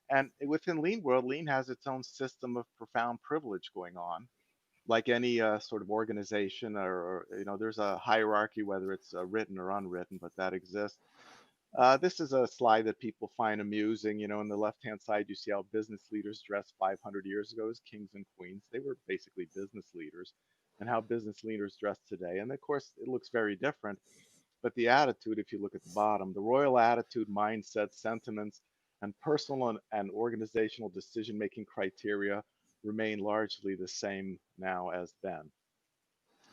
And within lean world, lean has its own system of profound privilege going on, like any sort of organization, or there's a hierarchy, whether it's written or unwritten, but that exists. This is a slide that people find amusing. On the left-hand side, you see how business leaders dressed 500 years ago as kings and queens. They were basically business leaders, and how business leaders dress today. And of course, it looks very different. But the attitude, if you look at the bottom, the royal attitude, mindset, sentiments, and personal and organizational decision-making criteria remain largely the same now as then.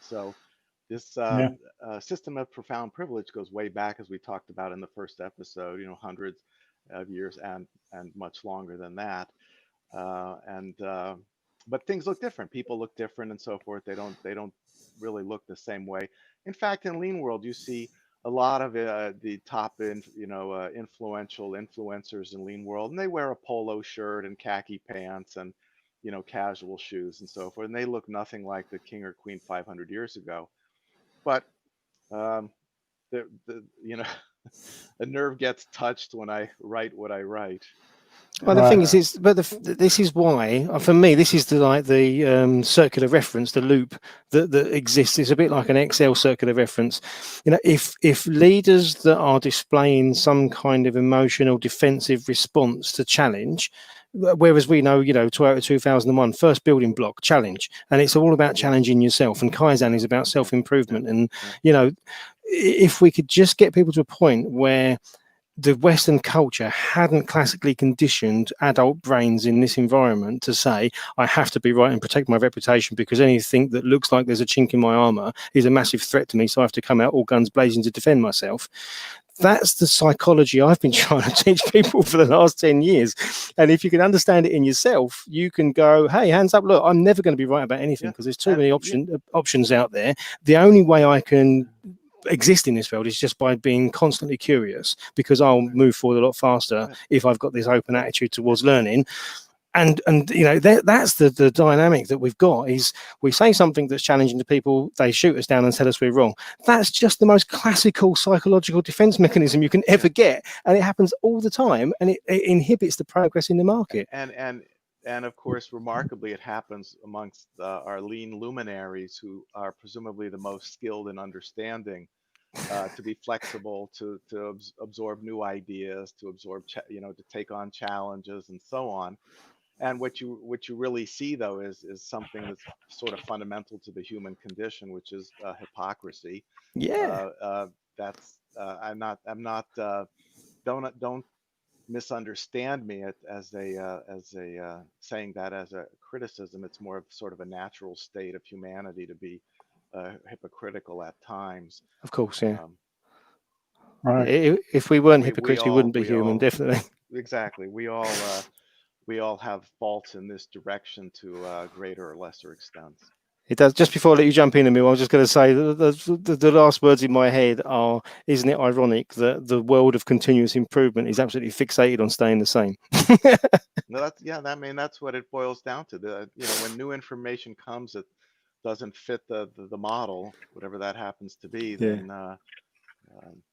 So this system of profound privilege goes way back, as we talked about in the first episode, hundreds of years and much longer than that. But things look different. People look different and so forth. They don't really look the same way. In fact, in lean world, you see a lot of the top influential influencers in lean world, and they wear a polo shirt and khaki pants and casual shoes and so forth, and they look nothing like the king or queen 500 years ago. But the a nerve gets touched when I write what I write. Well, the thing is, this is why, for me, this is the circular reference, the loop that exists. It's a bit like an Excel circular reference. If leaders that are displaying some kind of emotional defensive response to challenge, whereas we know, Toyota 2001, first building block, challenge, and it's all about challenging yourself, and Kaizen is about self-improvement. And, if we could just get people to a point where the Western culture hadn't classically conditioned adult brains in this environment to say, I have to be right and protect my reputation, because anything that looks like there's a chink in my armor is a massive threat to me, so I have to come out all guns blazing to defend myself. That's the psychology I've been trying to teach people for the last 10 years. And if you can understand it in yourself, you can go, hey, hands up, look, I'm never going to be right about anything because there's too many options out there. The only way I can exist in this world is just by being constantly curious, because I'll move forward a lot faster if I've got this open attitude towards learning. And that's the dynamic that we've got, is we say something that's challenging to people, they shoot us down and tell us we're wrong. That's just the most classical psychological defense mechanism you can ever get, and it happens all the time, and it inhibits the progress in the market. And of course, remarkably, it happens amongst our lean luminaries, who are presumably the most skilled in understanding, to be flexible, to absorb new ideas, to absorb, to take on challenges and so on. And what you really see, though, is something that's sort of fundamental to the human condition, which is hypocrisy. That's I'm not don't misunderstand me as a saying that as a criticism. It's more of sort of a natural state of humanity to be hypocritical at times. Of course, yeah. Right. If we weren't hypocrites, we wouldn't be human, definitely. Exactly. We all we all have faults in this direction to greater or lesser extents. It does. Just before I let you jump in, Emil, I was just going to say the last words in my head are: isn't it ironic that the world of continuous improvement is absolutely fixated on staying the same? No, that's, yeah, I mean, that's what it boils down to. When new information comes that doesn't fit the model, whatever that happens to be, then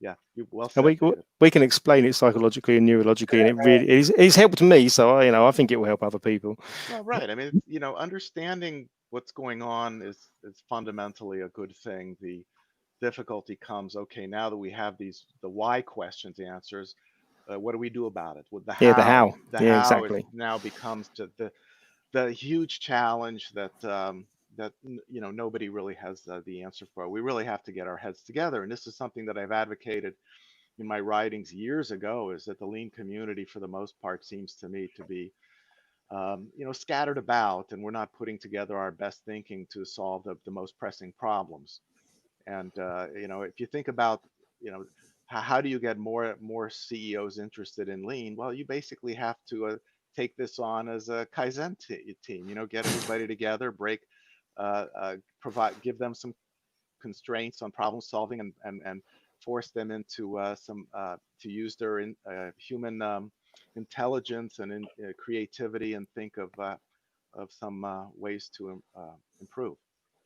yeah, well And said, David. we can explain it psychologically and neurologically, and it really it's helped me. So I think it will help other people. Well, right. I mean, understanding what's going on is fundamentally a good thing. The difficulty comes, okay, now that we have the why questions answers, what do we do about it? With the Yeah, how, the yeah, how is exactly. now becomes the huge challenge that nobody really has the answer for. We really have to get our heads together, and this is something that I've advocated in my writings years ago. Is that the lean community, for the most part, seems to me to be scattered about, and we're not putting together our best thinking to solve the most pressing problems. And if you think about, how do you get more CEOs interested in lean? Well, you basically have to take this on as a Kaizen team. Get everybody together, give them some constraints on problem solving, and force them into to use their human intelligence and creativity, and think of some ways to improve.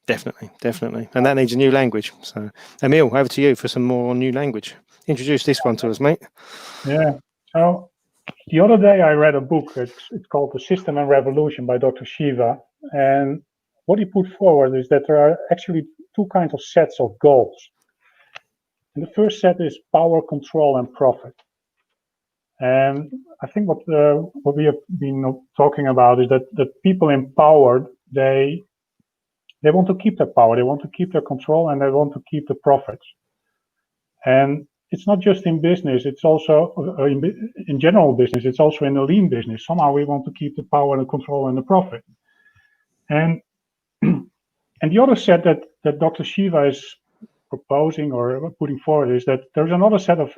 Definitely, and that needs a new language. So, Emil, over to you for some more on new language. Introduce this one to us, mate. Yeah. So the other day I read a book. It's called The System and Revolution by Dr. Shiva. And what he put forward is that there are actually two kinds of sets of goals. And the first set is power, control, and profit. And I think what we have been talking about is that people empowered, they want to keep their power, they want to keep their control, and they want to keep the profits. And it's not just in business, it's also in general business, it's also in the lean business. Somehow we want to keep the power and the control and the profit. And and the other set that Dr. Shiva is proposing or putting forward is that there's another set of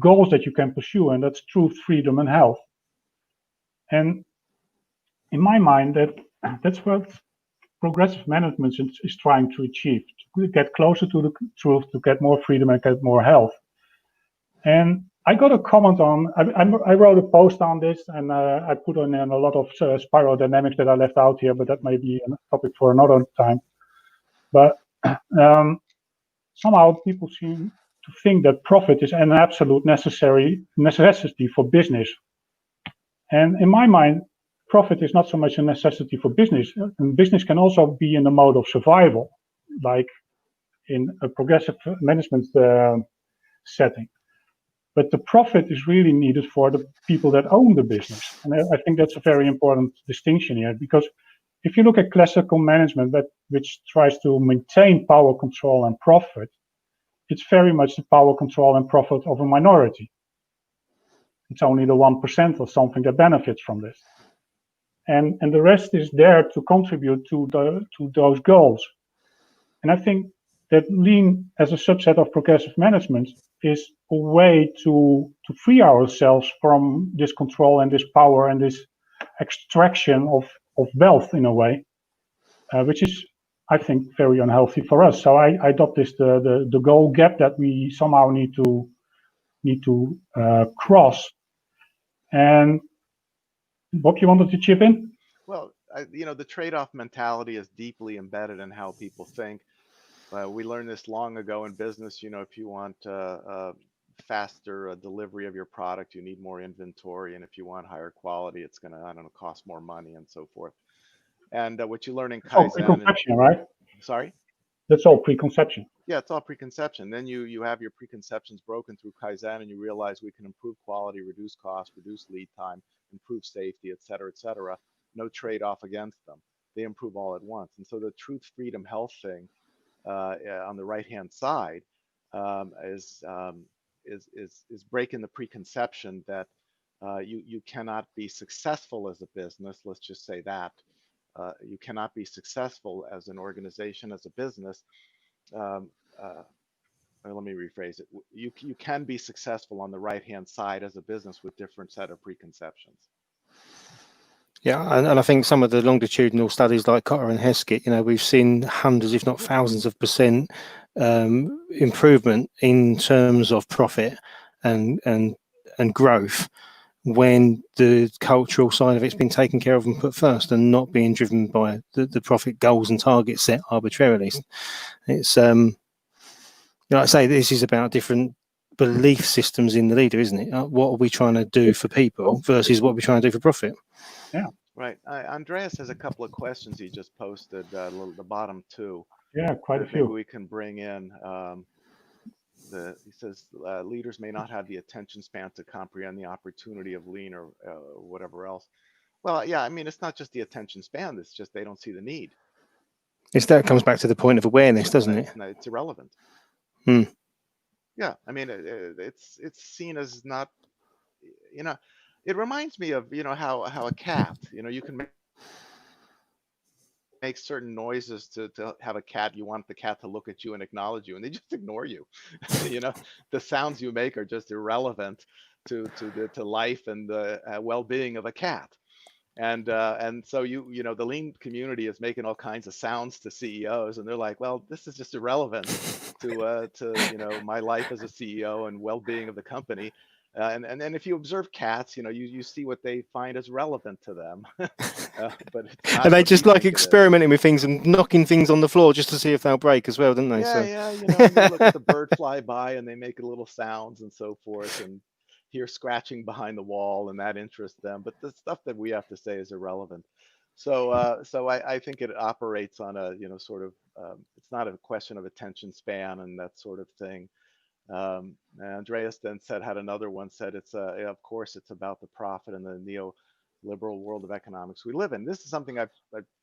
goals that you can pursue, and that's truth, freedom, and health. And in my mind, that's what progressive management is trying to achieve: to get closer to the truth, to get more freedom, and get more health. And I got a comment on, I wrote a post on this, and I put on a lot of spiral dynamics that I left out here, but that may be a topic for another time. But somehow people seem to think that profit is an absolute necessity for business. And in my mind, profit is not so much a necessity for business. And business can also be in the mode of survival, like in a progressive management setting. But the profit is really needed for the people that own the business. And I think that's a very important distinction here, because if you look at classical management, which tries to maintain power, control, and profit, it's very much the power, control, and profit of a minority. It's only the 1% or something that benefits from this. And the rest is there to contribute to those goals. And I think that lean as a subset of progressive management is a way to free ourselves from this control and this power and this extraction of wealth in a way, which is, I think, very unhealthy for us. So I adopt this the goal gap that we somehow need to cross. And Bob, you wanted to chip in? Well, the trade-off mentality is deeply embedded in how people think. We learned this long ago in business. If you want faster delivery of your product, you need more inventory, and if you want higher quality, it's going to, I don't know, cost more money, and so forth. And what you learn in It's all Kaizen, preconception, right? sorry? That's all preconception. Yeah, it's all preconception. Then you have your preconceptions broken through Kaizen, and you realize we can improve quality, reduce cost, reduce lead time, improve safety, et cetera, et cetera. No trade-off against them. They improve all at once. And so the truth, freedom, health thing on the right-hand side is breaking the preconception that you cannot be successful as a business. Let's just say that you cannot be successful as an organization, as a business. Um, Let me rephrase it. You can be successful on the right-hand side as a business with different set of preconceptions. Yeah, and I think some of the longitudinal studies like Cotter and Heskett, we've seen hundreds, if not thousands of percent improvement in terms of profit and growth when the cultural side of it's been taken care of and put first, and not being driven by the profit goals and targets set arbitrarily. It's like I say, this is about different belief systems in the leader, isn't it? What are we trying to do for people versus what we're trying to do for profit? Yeah. Right. Andreas has a couple of questions he just posted, the bottom two. Yeah, quite a that maybe few. we can bring in. He says leaders may not have the attention span to comprehend the opportunity of lean or whatever else. Well, yeah, I mean, it's not just the attention span. It's just they don't see the need. That comes back to the point of awareness, doesn't it? It's irrelevant. Hmm. Yeah, I mean, it's seen as not, it reminds me of, how a cat, you can make certain noises to have a cat. You want the cat to look at you and acknowledge you, and they just ignore you. The sounds you make are just irrelevant to life and the well-being of a cat. And so the lean community is making all kinds of sounds to CEOs, and they're like, well, this is just irrelevant to my life as a CEO and well-being of the company. And if you observe cats, you see what they find as relevant to them. But it's not and they what just we like think it is. experimenting with things and knocking things on the floor just to see if they'll break as well, don't they? Yeah, and they look at the bird fly by and they make little sounds and so forth, and hear scratching behind the wall, and that interests them. But the stuff that we have to say is irrelevant. So I think it operates on a sort of it's not a question of attention span and that sort of thing. Andreas then had another one, said it's of course it's about the profit and the neoliberal world of economics we live in. This is something I've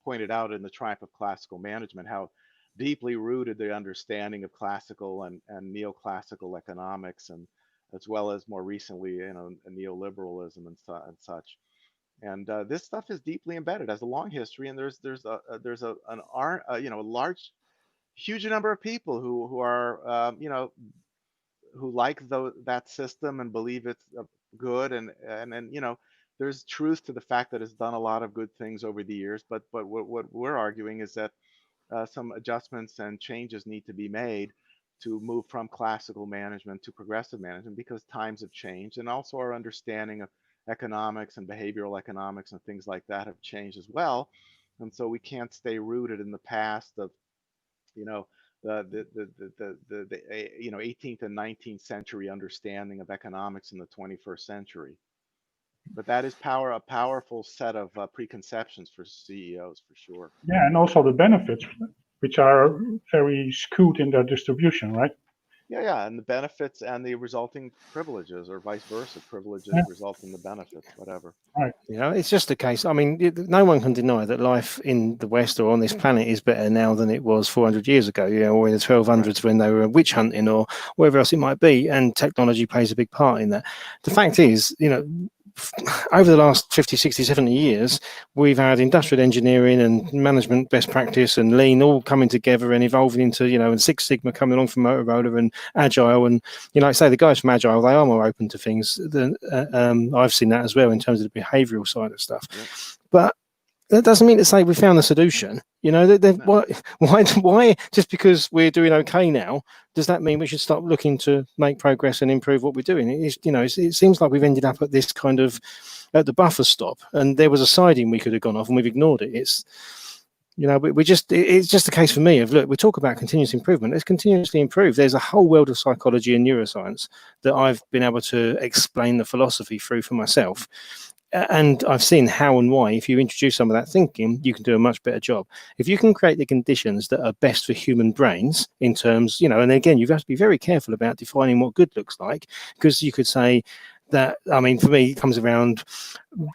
pointed out in The Triumph of Classical Management, how deeply rooted the understanding of classical and neoclassical economics, and as well as more recently, neoliberalism and such. And this stuff is deeply embedded, has a long history, and there's a large, huge number of people who are who like that system and believe it's good, and there's truth to the fact that it's done a lot of good things over the years. But what we're arguing is that some adjustments and changes need to be made to move from classical management to progressive management, because times have changed, and also our understanding of economics and behavioral economics and things like that have changed as well. And so we can't stay rooted in the past of the 18th and 19th century understanding of economics in the 21st century. But that is a powerful set of preconceptions for CEOs, for sure. Yeah, and also the benefits, which are very skewed in their distribution, right? Yeah, and the benefits and the resulting privileges, or vice versa. Privileges result in the benefits, whatever. Right. It's just a case. I mean, no one can deny that life in the West or on this planet is better now than it was 400 years ago, or in the 1200s when they were witch hunting or whatever else it might be. And technology plays a big part in that. The fact is, over the last 50, 60, 70 years, we've had industrial engineering and management best practice and lean all coming together and evolving into, and Six Sigma coming along from Motorola and Agile. And, like I say, the guys from Agile, they are more open to things than I've seen that as well in terms of the behavioral side of stuff. Yep. But that doesn't mean to say we found the solution. No. Why just because we're doing okay now, does that mean we should start looking to make progress and improve what we're doing? It seems like we've ended up at this kind of at the buffer stop, and there was a siding we could have gone off and we've ignored it. It's just a case for me of, look, we talk about continuous improvement. Let's continuously improve. There's a whole world of psychology and neuroscience that I've been able to explain the philosophy through for myself. And I've seen how and why, if you introduce some of that thinking, you can do a much better job. If you can create the conditions that are best for human brains in terms, and again, you have to be very careful about defining what good looks like, because you could say that, I mean, for me, it comes around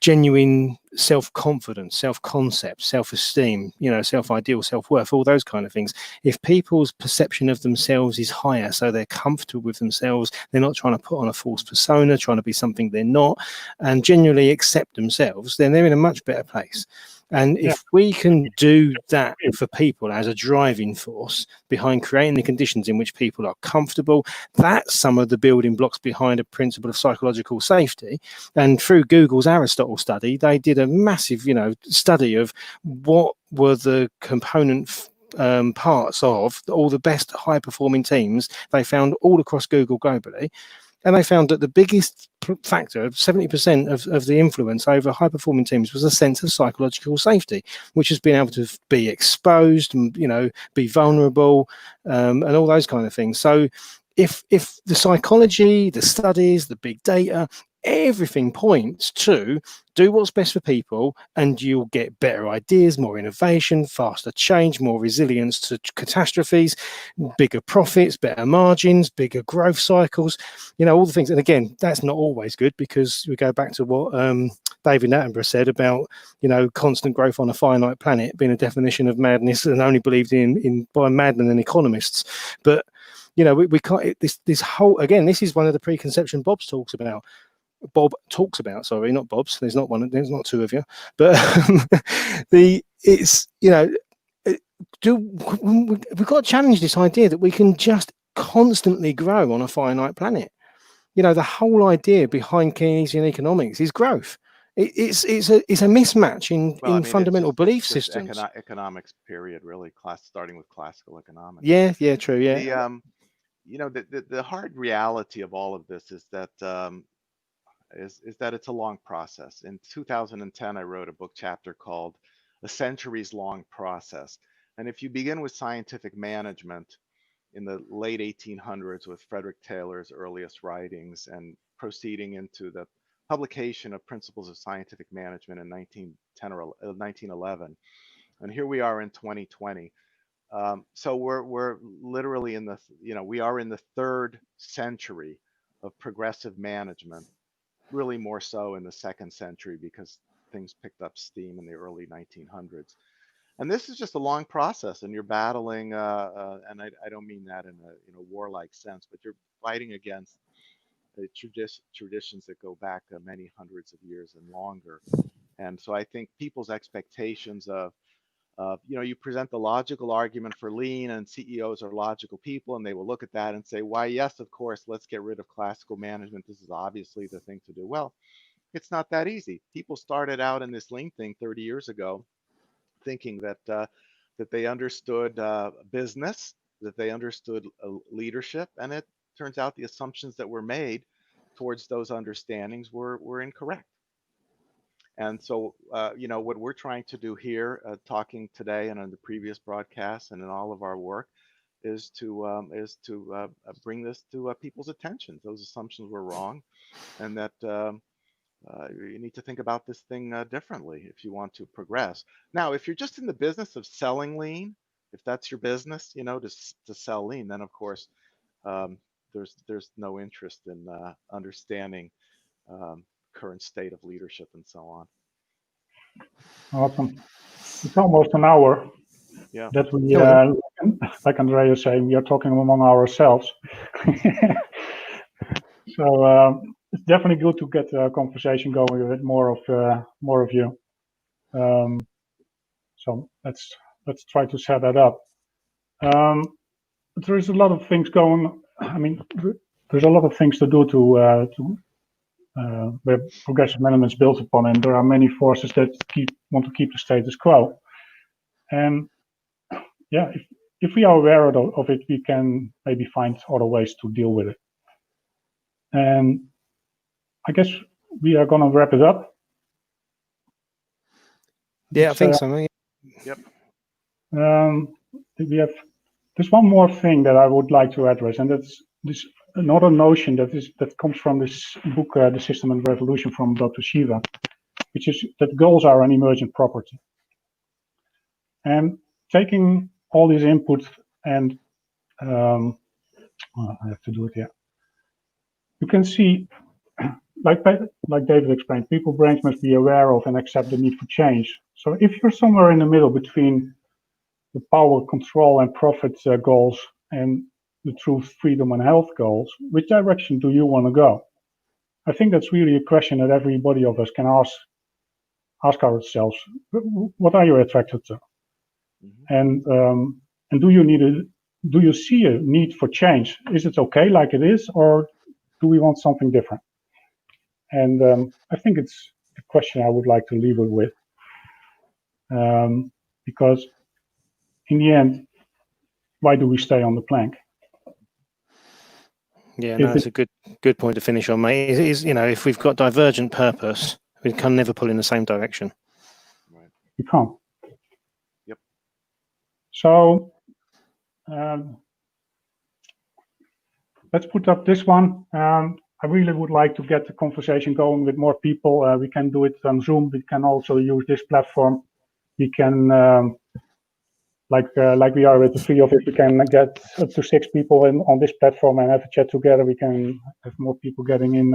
genuine self-confidence, self-concept, self-esteem, self-ideal, self-worth, all those kind of things. If people's perception of themselves is higher, so they're comfortable with themselves, they're not trying to put on a false persona, trying to be something they're not, and genuinely accept themselves, then they're in a much better place. And if we can do that for people as a driving force behind creating the conditions in which people are comfortable, that's some of the building blocks behind a principle of psychological safety. And through Google's Aristotle study, they did a massive, study of what were the component parts of all the best high-performing teams they found all across Google globally. And they found that the biggest factor, 70% of the influence over high-performing teams, was a sense of psychological safety, which has been able to be exposed, be vulnerable, and all those kind of things. So if the psychology, the studies, the big data, everything points to do what's best for people, and you'll get better ideas, more innovation, faster change, more resilience to catastrophes, bigger profits, better margins, bigger growth cycles, all the things. And again, that's not always good, because we go back to what David Attenborough said about constant growth on a finite planet being a definition of madness, and only believed in by madmen and economists. But we can't, this whole, again, this is one of the preconception Bob talks about, sorry, not Bob's. There's not two of you, but we've got to challenge this idea that we can just constantly grow on a finite planet. The whole idea behind Keynesian economics is growth. It's a mismatch in fundamental belief systems. Economics, period. Really, starting with classical economics. Yeah, true. Yeah. The hard reality of all of this is that it's a long process. In 2010, I wrote a book chapter called "A Centuries Long Process," and if you begin with scientific management in the late 1800s with Frederick Taylor's earliest writings, and proceeding into the publication of Principles of Scientific Management in 1910 or 1911, and here we are in 2020. So we're literally in we are in the third century of progressive management, really more so in the second century, because things picked up steam in the early 1900s. And this is just a long process, and you're battling, and I don't mean that in a warlike sense, but you're fighting against the traditions that go back many hundreds of years and longer. And so I think people's expectations of, you present the logical argument for lean, and CEOs are logical people, and they will look at that and say, why, yes, of course, let's get rid of classical management. This is obviously the thing to do. Well, it's not that easy. People started out in this lean thing 30 years ago thinking that they understood business, that they understood leadership, and it turns out the assumptions that were made towards those understandings were incorrect. And so, what we're trying to do here, talking today and on the previous broadcasts and in all of our work, is to bring this to people's attention. Those assumptions were wrong, and that you need to think about this thing differently if you want to progress. Now, if you're just in the business of selling lean, if that's your business, to sell lean, then of course there's no interest in understanding current state of leadership and so on. Awesome. It's almost an hour. Yeah. That we, like Andrea is saying, we are talking among ourselves. So it's definitely good to get a conversation going with more of you. So let's try to set that up. But there is a lot of things going. I mean, there's a lot of things to do to where progressive management is built upon, and there are many forces that want to keep the status quo. And yeah, if we are aware of it, we can maybe find other ways to deal with it. And I guess we are going to wrap it up. Yeah, I think so. Yep. There's one more thing that I would like to address, and that's this another notion that comes from this book, The System and Revolution, from Dr. Shiva, which is that goals are an emergent property. And taking all these inputs and I have to do it here. You can see, like David explained, people brains must be aware of and accept the need for change. So if you're somewhere in the middle between the power, control, and profit goals and the truth, freedom, and health goals, which direction do you want to go? I think that's really a question that everybody of us can ask ourselves. What are you attracted to? Mm-hmm. And do you see a need for change? Is it okay like it is, or do we want something different? And I think the question I would like to leave it with. Because in the end, why do we stay on the plank? Yeah, no, that's a good point to finish on, mate. You know, if we've got divergent purpose, we can never pull in the same direction. Right. You can't. Yep. So let's put up this one. I really would like to get the conversation going with more people. We can do it on Zoom. We can also use this platform. We can, like we are with the three of it, we can get up to 6 people on this platform and have a chat together. We can have more people getting in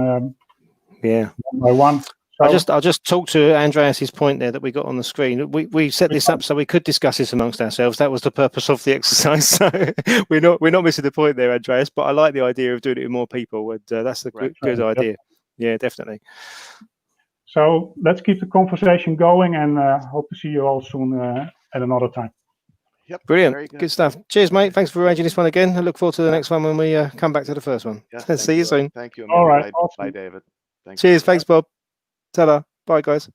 Yeah. one by one. So, I'll just talk to Andreas's point there that we got on the screen. We set this up so we could discuss this amongst ourselves. That was the purpose of the exercise. So we're not missing the point there, Andreas. But I like the idea of doing it with more people. And that's a good idea. Yep. Yeah, definitely. So let's keep the conversation going, and hope to see you all soon at another time. Yep. Brilliant. Good stuff. Cheers, mate. Thanks for arranging this one again. I look forward to the next one when we come back to the first one. Yes, See you soon. Thank you, All right. Bye, David. Cheers. Thanks, Bob. Ta-da. Bye, guys.